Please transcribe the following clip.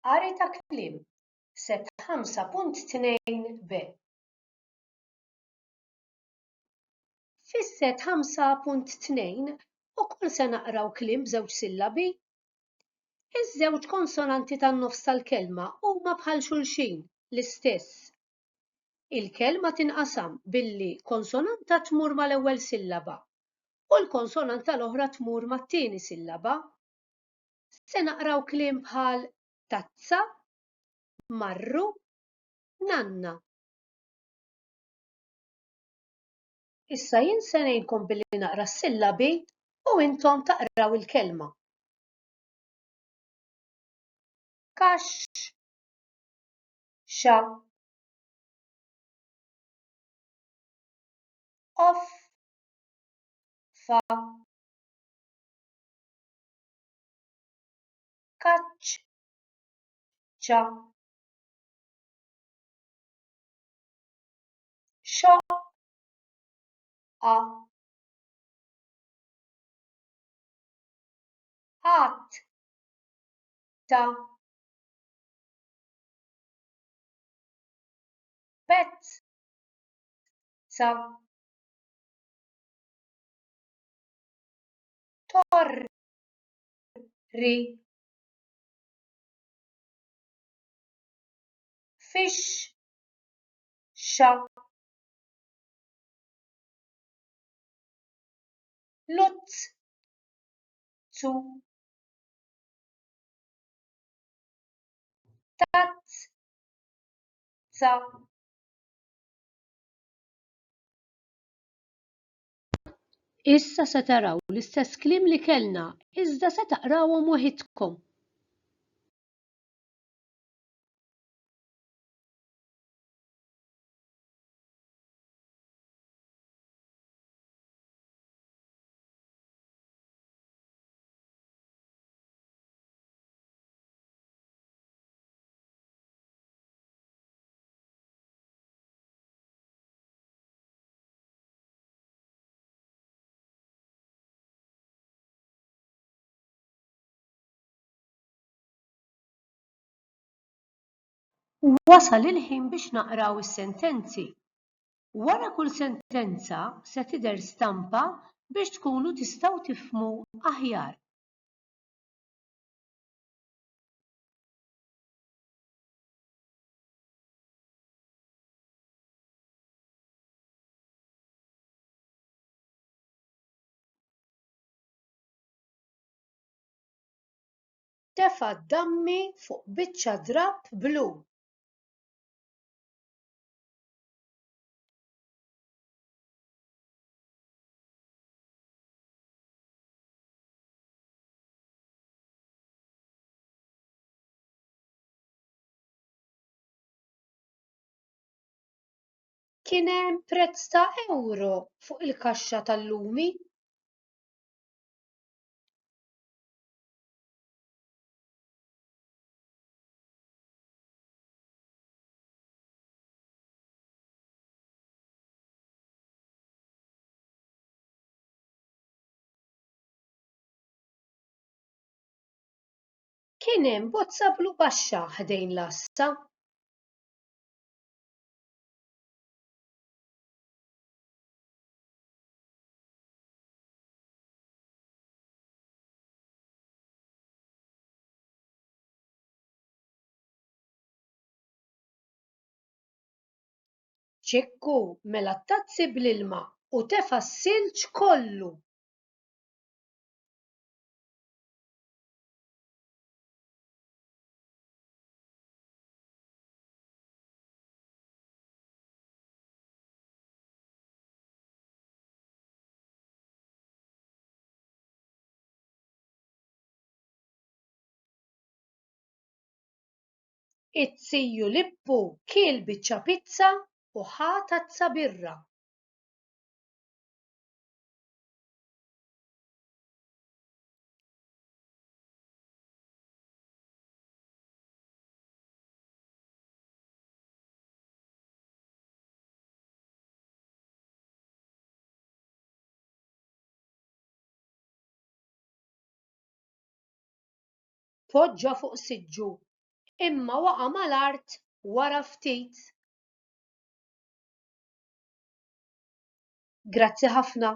Qari ta' kliem set 5.2b. Fis-set 5.2 ukoll se naqraw kliem b'żewġ sillabi. Iż-żewġ konsonanti tan-nofs tal-kelma huma bħal xulxin l-istess. Il-kelma tinqasam billi konsonanta tmur mal-ewwel sillaba u l-konsonanta l-oħra tmur mat-tieni sillaba. Se naqraw kliem bħal tazza, marru, nanna. Issa jien se ngħinkom billi naqra s-sillabi u intom taqraw il-kelma. Kaxx, xa, off, fa, kaċċ, ċa, xoq, a, qatt, ta, pezz, sa, torri, fix, xa, lutz, zu, tazz, za. Issa se taraw l-istess kliem li kellna, iżda se taqrawhom waħidkom. Wasal il-ħin biex naqraw is-sentenzi. Wara kull sentenza se tidher stampa biex tkunu tistgħu tifhmu aħjar. Tefa' d-dammi fuq biċċa drabb blu. Kien hemm prezz ta' euro fuq il-kaxxa tal-lumi. Kien hemm bozza blu baxxa ħdejn l-assa. ċikku mela t-tazzi bl-ilma u tefa' s-silġ kollu. Itziju Lippu kiel biċċa pizza u ħa tazza birra. Poġġa fuq siġġu imma waqa' mal-art wara ftit. Grazzi ħafna.